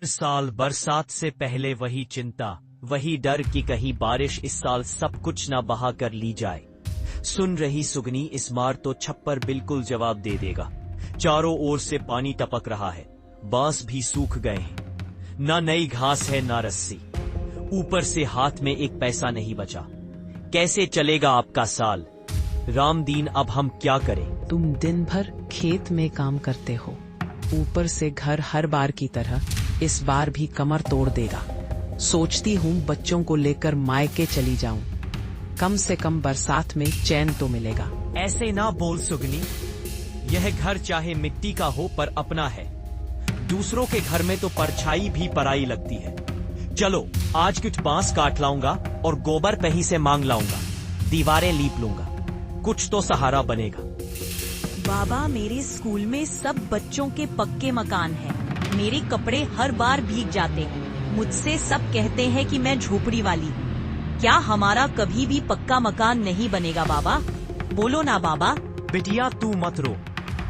हर साल बरसात से पहले वही चिंता, वही डर कि कहीं बारिश इस साल सब कुछ ना बहा कर ली जाए। सुन रही सुगनी, इस बार तो छप्पर बिल्कुल जवाब दे देगा। चारों ओर से पानी टपक रहा है, बांस भी सूख गए हैं, ना नई घास है ना रस्सी, ऊपर से हाथ में एक पैसा नहीं बचा। कैसे चलेगा आपका साल? रामदीन, अब हम क्या करें? तुम दिन भर खेत में काम करते हो, ऊपर से घर हर बार की तरह इस बार भी कमर तोड़ देगा। सोचती हूँ बच्चों को लेकर मायके चली जाऊं, कम से कम बरसात में चैन तो मिलेगा। ऐसे ना बोल सुगनी, यह घर चाहे मिट्टी का हो पर अपना है। दूसरों के घर में तो परछाई भी पराई लगती है। चलो आज कुछ बांस काट लाऊंगा और गोबर कहीं से मांग लाऊंगा, दीवारें लीप लूंगा, कुछ तो सहारा बनेगा। बाबा, मेरे स्कूल में सब बच्चों के पक्के मकान हैं। मेरे कपड़े हर बार भीग जाते हैं। मुझसे सब कहते हैं कि मैं झोपड़ी वाली हूँ। क्या हमारा कभी भी पक्का मकान नहीं बनेगा बाबा? बोलो ना बाबा। बिटिया तू मत रो,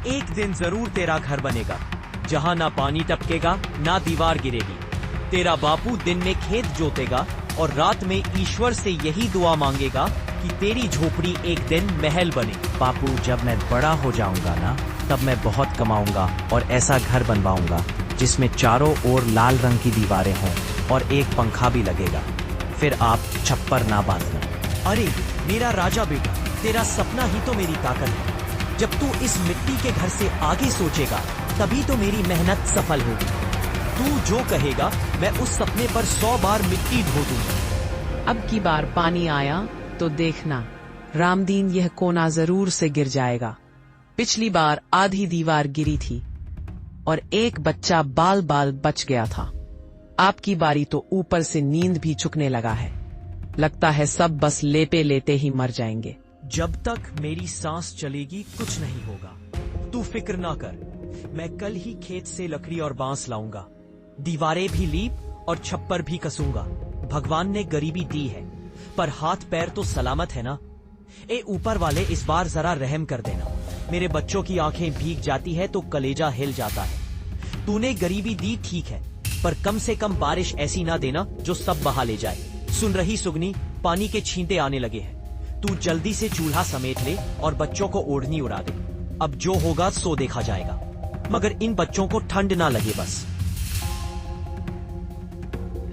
एक दिन जरूर तेरा घर बनेगा, जहाँ ना पानी टपकेगा ना दीवार गिरेगी। तेरा बापू दिन में खेत जोतेगा और रात में ईश्वर से यही दुआ मांगेगा कि तेरी झोपड़ी एक दिन महल बने। बापू, जब मैं बड़ा हो जाऊंगा ना, तब मैं बहुत कमाऊंगा और ऐसा घर बनवाऊंगा जिसमें चारों ओर लाल रंग की दीवारें हों और एक पंखा भी लगेगा। फिर आप छप्पर ना बांधना। अरे मेरा राजा बेटा, तेरा सपना ही तो मेरी ताकत है। जब तू इस मिट्टी के घर से आगे सोचेगा, तभी तो मेरी मेहनत सफल होगी। तू जो कहेगा मैं उस सपने पर 100 बार मिट्टी ढो दूंगा। अब की बार पानी आया तो देखना, रामदीन यह कोना जरूर से गिर जाएगा। पिछली बार आधी दीवार गिरी थी और एक बच्चा बाल बाल बच गया था। आपकी बारी तो ऊपर से नींद भी चुकने लगा है। लगता है सब बस लेपे लेते ही मर जाएंगे। जब तक मेरी सांस चलेगी कुछ नहीं होगा, तू फिक्र ना कर। मैं कल ही खेत से लकड़ी और बांस लाऊंगा, दीवारें भी लीप और छप्पर भी कसूंगा। भगवान ने गरीबी दी है, पर हाथ पैर तो सलामत है ना। ए ऊपर वाले, इस बार जरा रहम कर देना। मेरे बच्चों की आंखें भीग जाती है तो कलेजा हिल जाता है। तूने गरीबी दी ठीक है, पर कम से कम बारिश ऐसी ना देना जो सब बहा ले जाए। सुन रही सुगनी, पानी के छींटे आने लगे हैं। तू जल्दी से चूल्हा समेट ले और बच्चों को ओढ़नी उड़ा दे। अब जो होगा सो देखा जाएगा, मगर इन बच्चों को ठंड ना लगे बस।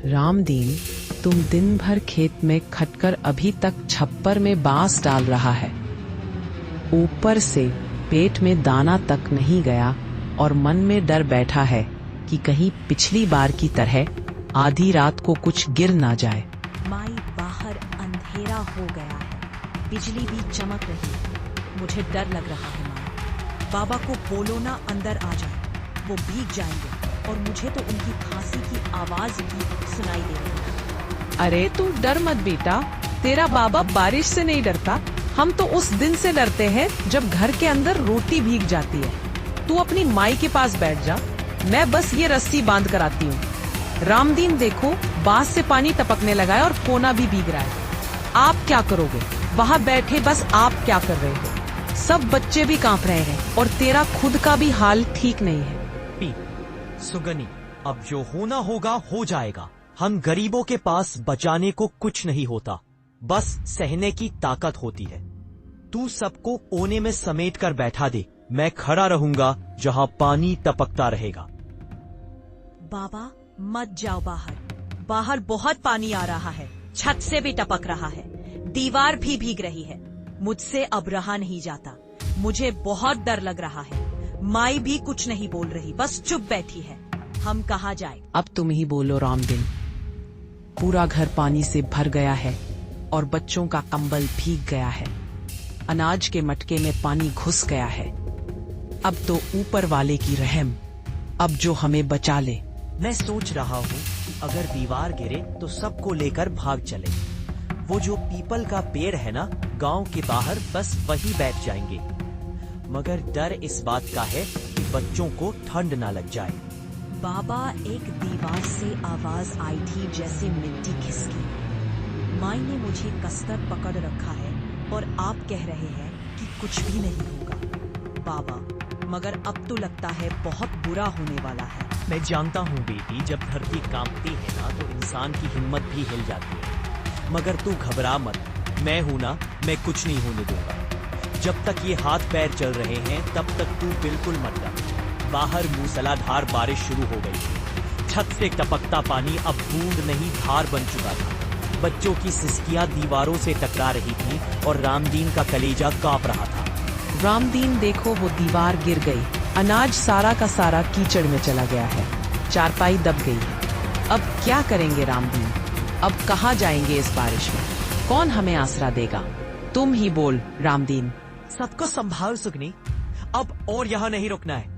रामदीन, तुम दिन भर खेत में खटकर अभी तक छप्पर में बांस डाल रहा है। ऊपर से पेट में दाना तक नहीं गया और मन में डर बैठा है कि कहीं पिछली बार की तरह आधी रात को कुछ गिर ना जाए। माई, बाहर अंधेरा हो गया है, बिजली भी चमक रही है। मुझे डर लग रहा है माई। बाबा को बोलो ना अंदर आ जाए, वो भीग जाएंगे और मुझे तो उनकी खांसी की आवाज भी सुनाई दे रही है। अरे तू डर मत बेटा, तेरा बाबा बारिश से नहीं डरता। हम तो उस दिन से डरते हैं जब घर के अंदर रोटी भीग जाती है। तू अपनी माई के पास बैठ जा, मैं बस ये रस्सी बांध कर आती हूँ। रामदीन देखो, बांस से पानी टपकने लगा है और कोना भी भीग रहा है। आप क्या करोगे? वहाँ बैठे बस आप क्या कर रहे हो? सब बच्चे भी कांप रहे हैं और तेरा खुद का भी हाल ठीक नहीं है। सुगनी, अब जो होना होगा हो जाएगा। हम गरीबों के पास बचाने को कुछ नहीं होता, बस सहने की ताकत होती है। तू सबको कोने में समेट कर बैठा दे, मैं खड़ा रहूंगा जहां पानी टपकता रहेगा। बाबा मत जाओ बाहर, बाहर बहुत पानी आ रहा है, छत से भी टपक रहा है, दीवार भी भीग रही है। मुझसे अब रहा नहीं जाता, मुझे बहुत डर लग रहा है। माई भी कुछ नहीं बोल रही, बस चुप बैठी है। हम कहाँ जाए? अब तुम ही बोलो रामदीन। पूरा घर पानी से भर गया है और बच्चों का कंबल भीग गया है। अनाज के मटके में पानी घुस गया है। अब तो ऊपर वाले की रहम, अब जो हमें बचा ले। मैं सोच रहा हूँ कि अगर दीवार गिरे तो सबको लेकर भाग चले। वो जो पीपल का पेड़ है ना, गांव के बाहर, बस वही बैठ जाएंगे। मगर डर इस बात का है कि बच्चों को ठंड ना लग जाए। बाबा, एक दीवार से आवाज आई थी जैसे मिट्टी खिसकी। माई ने मुझे कसकर पकड़ रखा है और आप कह रहे हैं कि कुछ भी नहीं होगा। बाबा, मगर अब तो लगता है बहुत बुरा होने वाला है। मैं जानता हूँ बेटी, जब धरती कांपती है ना तो इंसान की हिम्मत भी हिल जाती है। मगर तू घबरा मत, मैं हूं ना, मैं कुछ नहीं होने दूंगा। जब तक ये हाथ पैर चल रहे हैं तब तक तू बिल्कुल मत डर। बाहर मूसलाधार बारिश शुरू हो गई थी। छत से टपकता पानी अब बूंद नहीं धार बन चुका था। बच्चों की सिसकियां दीवारों से टकरा रही थी और रामदीन का कलेजा कांप रहा था। रामदीन देखो, वो दीवार गिर गई। अनाज सारा का सारा कीचड़ में चला गया है। चारपाई दब गई है। अब क्या करेंगे रामदीन? अब कहाँ जाएंगे इस बारिश में? कौन हमें आसरा देगा? तुम ही बोल रामदीन। सबको संभाल सुगनी, अब और यहाँ नहीं रुकना है।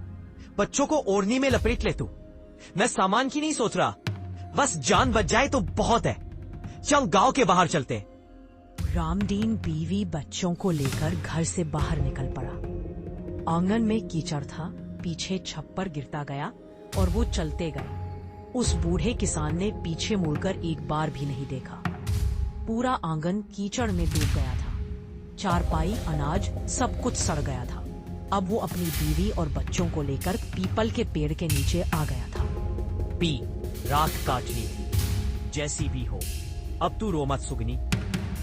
बच्चों को ओढ़नी में लपेट ले तू। मैं सामान की नहीं सोच रहा, बस जान बच जाए तो बहुत है। चल गांव के बाहर चलते हैं। रामदीन बीवी बच्चों को लेकर घर से बाहर निकल पड़ा। आंगन में कीचड़ था, पीछे छप्पर गिरता गया और वो चलते गए। उस बूढ़े किसान ने पीछे मुड़कर एक बार भी नहीं देखा। पूरा आंगन कीचड़ में डूब गया था। चारपाई, अनाज, सब कुछ सड़ गया था। अब वो अपनी बीवी और बच्चों को लेकर पीपल के पेड़ के नीचे आ गया था। पी, रात काट ली थी, जैसी भी हो। अब तू रो मत सुगनी,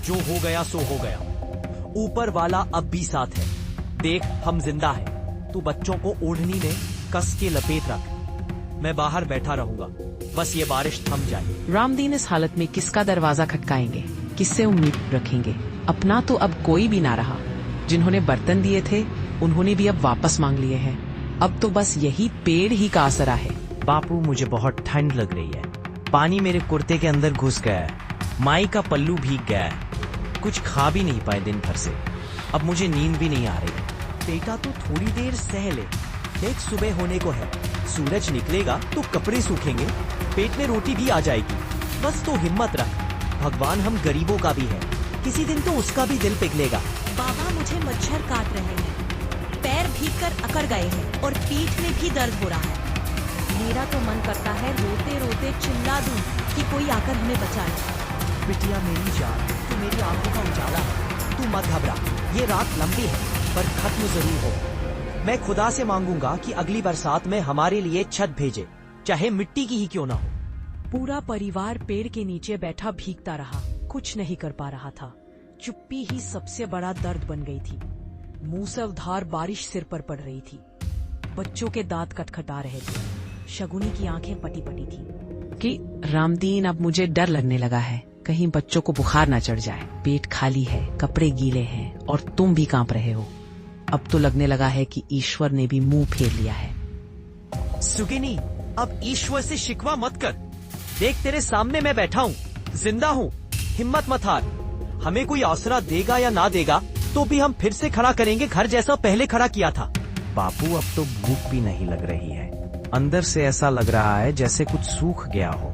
जो हो गया सो हो गया। ऊपर वाला अब भी साथ है। देख, हम जिंदा हैं। तू बच्चों को ओढ़नी में कस के लपेट रख। मैं बाहर बैठा रहूंगा, बस ये बारिश थम जाए। रामदीन इस हालत में किसका दरवाजा खटकाएंगे? किससे उम्मीद रखेंगे? अपना तो अब कोई भी ना रहा। जिन्होंने बर्तन दिए थे उन्होंने भी अब वापस मांग लिए हैं। अब तो बस यही पेड़ ही का आसरा है। बापू, मुझे बहुत ठंड लग रही है। पानी मेरे कुर्ते के अंदर घुस गया है। माई का पल्लू भीग गया है। कुछ खा भी नहीं पाए दिन भर से। अब मुझे नींद भी नहीं आ रही। बेटा तू थोड़ी देर सह ले। देख, सुबह होने को है। सूरज निकलेगा तो कपड़े सूखेंगे, पेट में रोटी भी आ जाएगी। बस तो हिम्मत रख। भगवान हम गरीबों का भी है, किसी दिन तो उसका भी दिल पिघलेगा। बाबा, मुझे मच्छर काट रहे हैं। पैर भीगकर अकड़ गए हैं और पीठ में भी दर्द हो रहा है। मेरा तो मन करता है रोते रोते चिल्ला दूं कि कोई आकर हमें बचाए। बिटिया मेरी जान, तू मेरी आंखों का उजाला है। तू मत घबरा, ये रात लंबी है पर खत्म जरूर हो। मैं खुदा से मांगूंगा कि अगली बरसात में हमारे लिए छत भेजे, चाहे मिट्टी की ही क्यों ना हो। पूरा परिवार पेड़ के नीचे बैठा भीगता रहा, कुछ नहीं कर पा रहा था। चुप्पी ही सबसे बड़ा दर्द बन गई थी। मूसलाधार बारिश सिर पर पड़ रही थी। बच्चों के दांत खटखटा रहे थे। शगुनी की आंखें पटी पटी थी। कि रामदीन, अब मुझे डर लगने लगा है, कहीं बच्चों को बुखार ना चढ़ जाए। पेट खाली है, कपड़े गीले हैं और तुम भी कांप रहे हो। अब तो लगने लगा है कि ईश्वर ने भी मुंह फेर लिया है। सुगिनी, अब ईश्वर से शिकवा मत कर। देख, तेरे सामने मैं बैठा हूँ, जिंदा हूँ। हिम्मत मत हार। हमें कोई आसरा देगा या ना देगा तो भी हम फिर से खड़ा करेंगे, घर जैसा पहले खड़ा किया था। बापू, अब तो भूख भी नहीं लग रही है। अंदर से ऐसा लग रहा है जैसे कुछ सूख गया हो।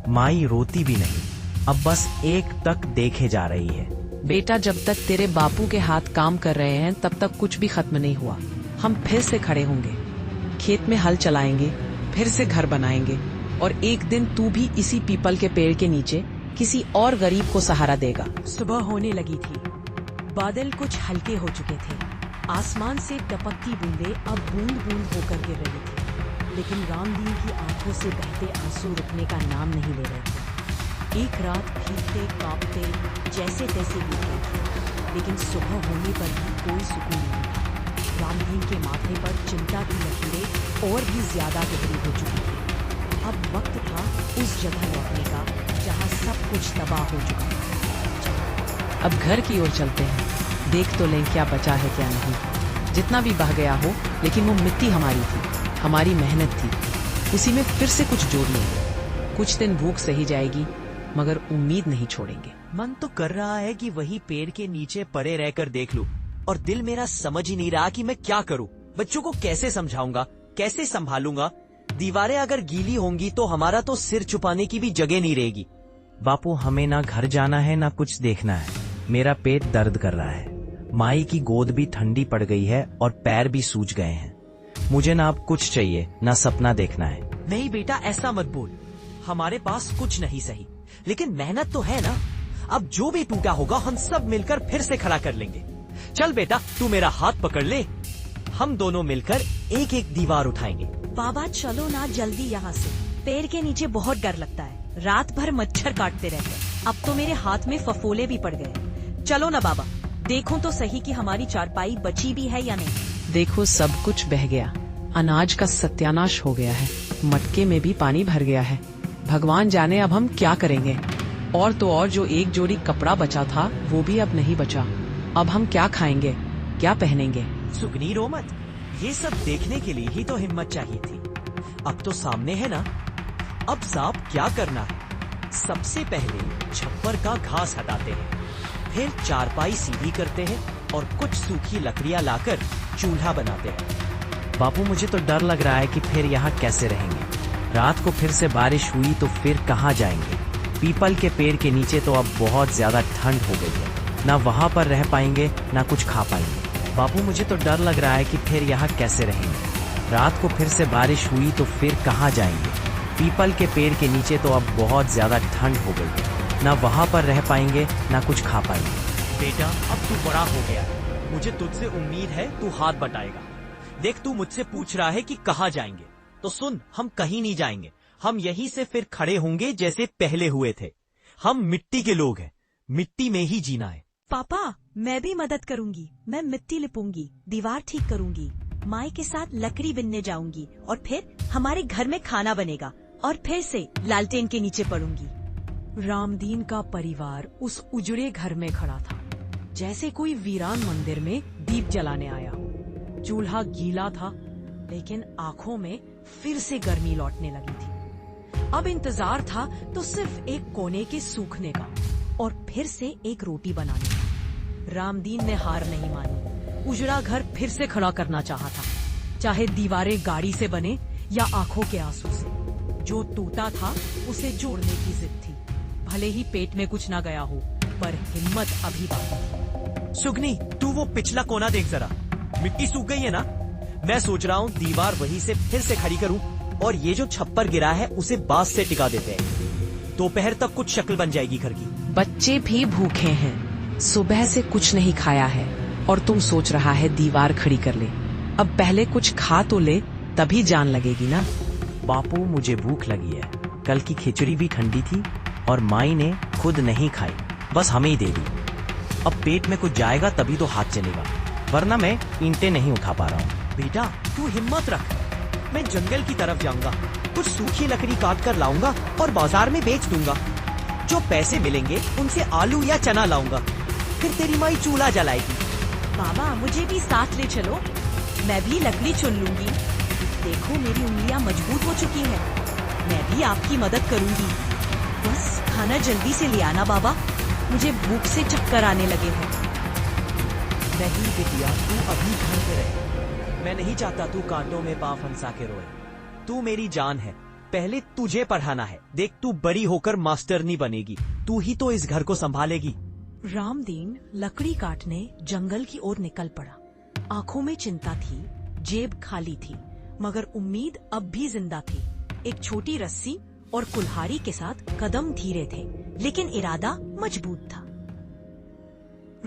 माई रोती भी नहीं, अब बस एक तक देखे जा रही है। बेटा, जब तक तेरे बापू के हाथ काम कर रहे हैं तब तक कुछ भी खत्म नहीं हुआ। हम फिर से खड़े होंगे, खेत में हल चलाएंगे, फिर से घर बनाएंगे और एक दिन तू भी इसी पीपल के पेड़ के नीचे किसी और गरीब को सहारा देगा। सुबह होने लगी थी। बादल कुछ हल्के हो चुके थे। आसमान से टपकती बूंदें अब बूंद बूंद होकर गिर रही थी। लेकिन रामदीन की आंखों से बहते आंसू रुकने का नाम नहीं ले रहे थे। एक रात भीगते कांपते जैसे तैसे बीत गई थी, लेकिन सुबह होने पर भी कोई सुकून नहीं था। रामदीन के माथे पर चिंता की लकीरें और भी ज्यादा गहरी हो चुकी थी। अब वक्त था उस जगह लौटने का जहाँ सब कुछ तबाह हो चुका था। अब घर की ओर चलते हैं, देख तो लें क्या बचा है क्या नहीं। जितना भी बह गया हो, लेकिन वो मिट्टी हमारी थी, हमारी मेहनत थी। उसी में फिर से कुछ जोड़ लेंगे। कुछ दिन भूख सही जाएगी, मगर उम्मीद नहीं छोड़ेंगे। मन तो कर रहा है कि वही पेड़ के नीचे पड़े रहकर देख लूं, और दिल मेरा समझ ही नहीं रहा कि मैं क्या करूं। बच्चों को कैसे समझाऊंगा, कैसे संभालूंगा। दीवारें अगर गीली होंगी तो हमारा तो सिर छुपाने की भी जगह नहीं रहेगी। बापू, हमें ना घर जाना है ना कुछ देखना है। मेरा पेट दर्द कर रहा है। माई की गोद भी ठंडी पड़ गई है और पैर भी सूज गए हैं। मुझे ना अब कुछ चाहिए, ना सपना देखना है। नहीं बेटा, ऐसा मत बोल। हमारे पास कुछ नहीं सही, लेकिन मेहनत तो है ना। अब जो भी टूटा होगा हम सब मिलकर फिर से खड़ा कर लेंगे। चल बेटा, तू मेरा हाथ पकड़ ले, हम दोनों मिलकर एक एक दीवार उठाएंगे। बाबा चलो ना जल्दी यहाँ से, पैर के नीचे बहुत डर लगता है, रात भर मच्छर काटते रहते हैं, अब तो मेरे हाथ में फफोले भी पड़ गए। चलो ना बाबा, देखो तो सही कि हमारी चारपाई बची भी है या नहीं। देखो सब कुछ बह गया, अनाज का सत्यानाश हो गया है, मटके में भी पानी भर गया है। भगवान जाने अब हम क्या करेंगे। और तो और जो एक जोड़ी कपड़ा बचा था वो भी अब नहीं बचा। अब हम क्या खाएंगे, क्या पहनेंगे। सुगनी रो मत, ये सब देखने के लिए ही तो हिम्मत चाहिए थी। अब तो सामने है ना। अब साहब क्या करना है, सबसे पहले छप्पर का घास हटाते हैं, फिर चारपाई सीधी करते हैं और कुछ सूखी लकड़ियां लाकर चूल्हा बनाते हैं। बापू मुझे तो डर लग रहा है कि फिर यहाँ कैसे रहेंगे। रात को फिर से बारिश हुई तो फिर कहाँ जाएंगे। पीपल के पेड़ के नीचे तो अब बहुत ज्यादा ठंड हो गई है, ना वहाँ पर रह पाएंगे ना कुछ खा पाएंगे। बापू मुझे तो डर लग रहा है कि फिर यहाँ कैसे रहेंगे। रात को फिर से बारिश हुई तो फिर कहाँ जाएंगे। पीपल के पेड़ के नीचे तो अब बहुत ज्यादा ठंड हो गई है, ना वहाँ पर रह पाएंगे ना कुछ खा पाएंगे। बेटा अब तू बड़ा हो गया है, मुझे तुझसे उम्मीद है तू हाथ बटाएगा। देख तू मुझसे पूछ रहा है कि कहाँ जाएंगे, तो सुन, हम कहीं नहीं जाएंगे। हम यहीं से फिर खड़े होंगे जैसे पहले हुए थे। हम मिट्टी के लोग हैं, मिट्टी में ही जीना है। पापा मैं भी मदद करूंगी, मैं मिट्टी लिपूंगी, दीवार ठीक करूंगी, माई के साथ लकड़ी बिनने जाऊंगी और फिर हमारे घर में खाना बनेगा और फिर से लालटेन के नीचे पड़ूंगी। रामदीन का परिवार उस उजड़े घर में खड़ा था, जैसे कोई वीरान मंदिर में दीप जलाने आया हो। चूल्हा गीला था, लेकिन आंखों में फिर से गर्मी लौटने लगी थी। अब इंतजार था तो सिर्फ एक कोने के सूखने का और फिर से एक रोटी बनाने का। रामदीन ने हार नहीं मानी, उजड़ा घर फिर से खड़ा करना चाहा था, चाहे दीवारें गाड़ी से बने या आंखों के आंसू से। जो टूटा था उसे जोड़ने की जिद थी, भले ही पेट में कुछ ना गया हो, पर हिम्मत अभी बाकी थी। सुगनी तू वो पिछला कोना देख जरा, मिट्टी सूख गई है ना। मैं सोच रहा हूँ दीवार वहीं से फिर से खड़ी करूँ और ये जो छप्पर गिरा है उसे बांस से टिका देते हैं। दोपहर तक कुछ शक्ल बन जाएगी घर की। बच्चे भी भूखे हैं, सुबह से कुछ नहीं खाया है और तुम सोच रहा है दीवार खड़ी कर ले। अब पहले कुछ खा तो ले, तभी जान लगेगी ना। बापू मुझे भूख लगी है, कल की खिचड़ी भी ठंडी थी और माई ने खुद नहीं खाई, बस हमें ही दे दी। अब पेट में कुछ जाएगा तभी तो हाथ चलेगा, वरना मैं ईंटें नहीं उठा पा रहा हूँ। बेटा तू हिम्मत रख, मैं जंगल की तरफ जाऊंगा, कुछ सूखी लकड़ी काट कर लाऊंगा और बाजार में बेच दूंगा। जो पैसे मिलेंगे उनसे आलू या चना लाऊंगा, फिर तेरी माई चूल्हा जलाएगी। बाबा मुझे भी साथ ले चलो, मैं भी लकड़ी चुन लूंगी। देखो मेरी उंगलियां मजबूत हो चुकी हैं, मैं भी आपकी मदद करूंगी। बस खाना जल्दी से ले आना बाबा, मुझे भूख से चक्कर आने लगे हैं। नहीं बिटिया, तू अभी घर पे रहे, मैं नहीं चाहता तू कांटों में पांव फंसा के रोए। तू मेरी जान है, पहले तुझे पढ़ाना है। देख तू बड़ी होकर मास्टरनी बनेगी, तू ही तो इस घर को संभालेगी। रामदीन लकड़ी काटने जंगल की ओर निकल पड़ा। आंखों में चिंता थी, जेब खाली थी, मगर उम्मीद अब भी जिंदा थी। एक छोटी रस्सी और कुल्हाड़ी के साथ कदम धीरे थे, लेकिन इरादा मजबूत था।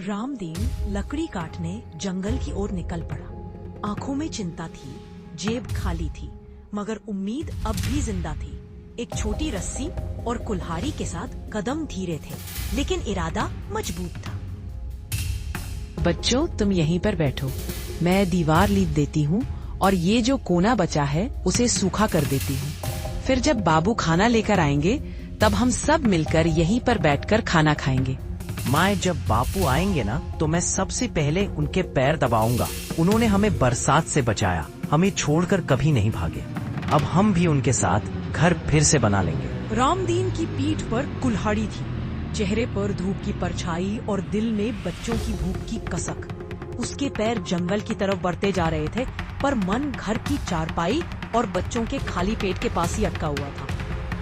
रामदीन लकड़ी काटने जंगल की ओर निकल पड़ा। आंखों में चिंता थी, जेब खाली थी, मगर उम्मीद अब भी जिंदा थी। एक छोटी रस्सी और कुल्हाड़ी के साथ कदम धीरे थे, लेकिन इरादा मजबूत था। बच्चों तुम यहीं पर बैठो, मैं दीवार लीप देती हूँ और ये जो कोना बचा है उसे सूखा कर देती हूँ। फिर जब बाबू खाना लेकर आएंगे तब हम सब मिलकर यहीं पर बैठकर खाना खाएंगे। माए जब बापू आएंगे ना तो मैं सबसे पहले उनके पैर दबाऊंगा। उन्होंने हमें बरसात से बचाया, हमें छोड़कर कभी नहीं भागे। अब हम भी उनके साथ घर फिर से बना लेंगे। रामदीन की पीठ पर कुल्हाड़ी थी, चेहरे पर धूप की परछाई और दिल में बच्चों की भूख की कसक। उसके पैर जंगल की तरफ बढ़ते जा रहे थे, पर मन घर की चारपाई और बच्चों के खाली पेट के पास ही अटका हुआ था।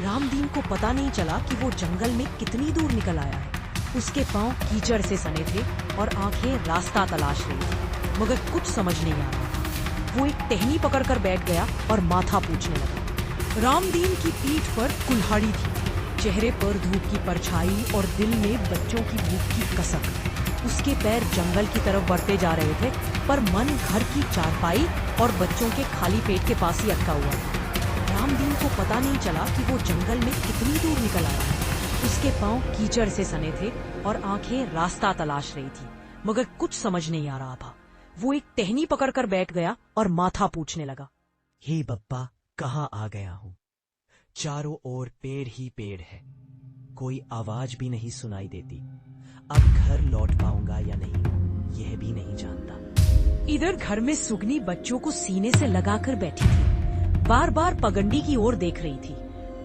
रामदीन को पता नहीं चला कि वो जंगल में कितनी दूर निकल आया है। उसके पांव कीचड़ से सने थे और आंखें रास्ता तलाश रही थी, मगर कुछ समझ नहीं आ रहा था। वो एक टहनी पकड़कर बैठ गया और माथा पूछने लगा। रामदीन की पीठ पर कुल्हाड़ी थी, चेहरे पर धूप की परछाई और दिल में बच्चों की भूख की कसक। उसके पैर जंगल की तरफ बढ़ते जा रहे थे, पर मन घर की चारपाई और बच्चों के खाली पेट के पास ही अटका हुआ था। रामदीन को पता नहीं चला कि वो जंगल में कितनी दूर निकल आया है। उसके पांव कीचड़ से सने थे और आंखें रास्ता तलाश रही थी, मगर कुछ समझ नहीं आ रहा था। वो एक टहनी पकड़कर बैठ गया और माथा पूछने लगा। हे बप्पा, कहाँ आ गया हूँ? चारों ओर पेड़ ही पेड़ है, कोई आवाज भी नहीं सुनाई देती। अब घर लौट पाऊंगा या नहीं, यह भी नहीं जानता। इधर घर में सुगनी बच्चों को सीने से लगाकर बैठी थी, बार बार पगंडी की ओर देख रही थी।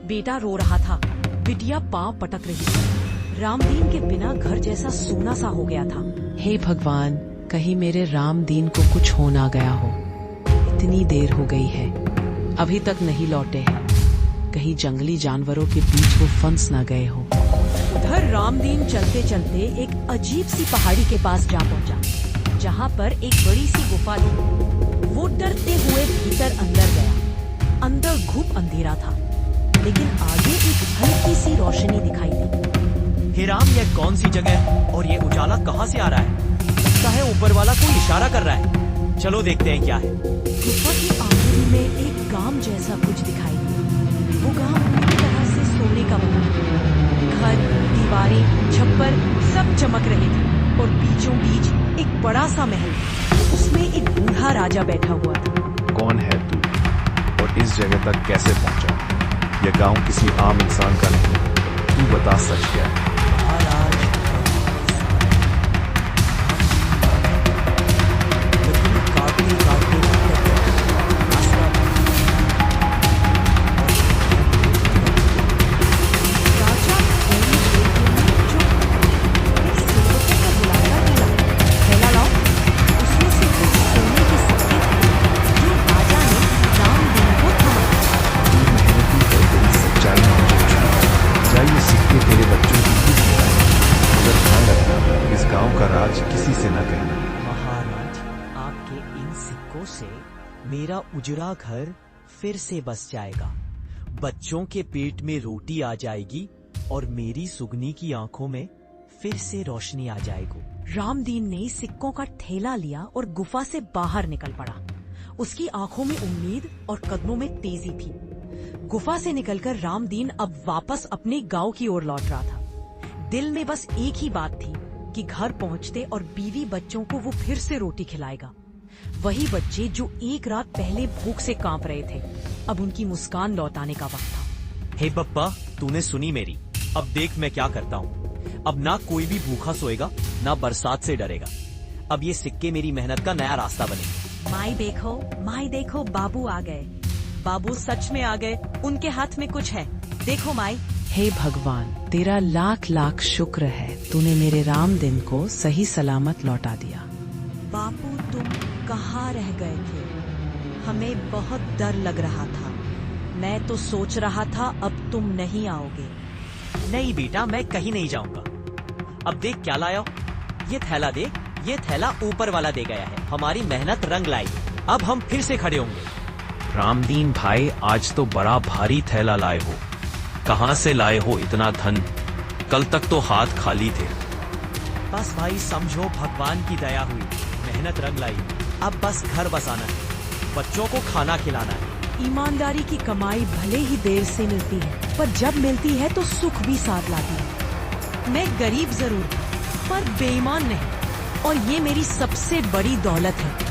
बेटा रो रहा था, बिटिया पांव पटक रही थी। रामदीन के बिना घर जैसा सूना सा हो गया था। हे भगवान, कहीं मेरे रामदीन को कुछ हो ना गया हो। इतनी देर हो गई है, अभी तक नहीं लौटे हैं। कहीं जंगली जानवरों के बीच वो फंस ना गए हो। उधर रामदीन चलते चलते एक अजीब सी पहाड़ी के पास जा पहुंचा, जहां पर एक बड़ी सी गुफा थी। वो डरते हुए भीतर अंदर गया। अंदर घुप अंधेरा था, लेकिन आगे एक हल्की सी रोशनी दिखाई दी। हे राम, यह कौन सी जगह है और ये उजाला कहाँ से आ रहा है? लगता है ऊपर वाला कोई इशारा कर रहा है। चलो देखते हैं क्या है। गुफा की आखिरी में एक गांव जैसा कुछ दिखाई दिया। वो गांव पूरी तरह से सोने का बना था। घर, दीवारें, छप्पर सब चमक रहे थे और बीचों बीच एक बड़ा सा महल था। उसमें एक बूढ़ा राजा बैठा हुआ था। कौन है तू और इस जगह तक कैसे पहुंचा? यह गांव किसी आम इंसान का नहीं, तू बता सच क्या है? महाराज, लकड़ी काटते काटते थक गया। आसरा राजा थोड़ी देर के लिए चुप रहा। एक सेवकों को बुलाकर बोला, थैला लाओ। उसमें से कुछ सोने के सिक्के थे, जो राजा ने रामदीन को थमा। सच्चाई नहीं क्या ये सिक्के तेरे बच्चों की किस तरह है? मगर ध्यान रखना, इस गांव का राज किसी से न कहना। महाराज, आपके इन सिक्कों से मेरा उजड़ा घर फिर से बस जाएगा। बच्चों के पेट में रोटी आ जाएगी और मेरी सुगनी की आंखों में फिर से रोशनी आ जाएगी। रामदीन ने सिक्कों का ठेला लिया और गुफा से बाहर निकल पड़ा। उसकी आंखों में उम्मीद और कदमों में तेजी थी। गुफा से निकलकर रामदीन अब वापस अपने गांव की ओर लौट रहा था। दिल में बस एक ही बात थी कि घर पहुंचते और बीवी बच्चों को वो फिर से रोटी खिलाएगा। वही बच्चे जो एक रात पहले भूख से कांप रहे थे, अब उनकी मुस्कान लौटाने का वक्त था। हे बप्पा, तूने सुनी मेरी। अब देख मैं क्या करता हूँ। अब ना कोई भी भूखा सोएगा, ना बरसात से डरेगा। अब ये सिक्के मेरी मेहनत का नया रास्ता बनेंगे। माई देखो, बाबू आ गए। बाबू सच में आ गए। उनके हाथ में कुछ है, देखो माई। हे भगवान, तेरा लाख लाख शुक्र है, तूने मेरे रामदीन को सही सलामत लौटा दिया। बापू, तुम कहाँ रह गए थे? हमें बहुत डर लग रहा था। मैं तो सोच रहा था अब तुम नहीं आओगे। नहीं बेटा, मैं कहीं नहीं जाऊंगा। अब देख क्या लाया। ये थैला देख, ये थैला ऊपर वाला दे गया है। हमारी मेहनत रंग लाई। अब हम फिर से खड़े होंगे। रामदीन भाई, आज तो बड़ा भारी थैला लाए हो। कहाँ से लाए हो इतना धन? कल तक तो हाथ खाली थे। बस भाई समझो, भगवान की दया हुई, मेहनत रंग लाई। अब बस घर बसाना है, बच्चों को खाना खिलाना है। ईमानदारी की कमाई भले ही देर से मिलती है, पर जब मिलती है तो सुख भी साथ लाती है। मैं गरीब जरूर हूँ, पर बेईमान नहीं, और ये मेरी सबसे बड़ी दौलत है।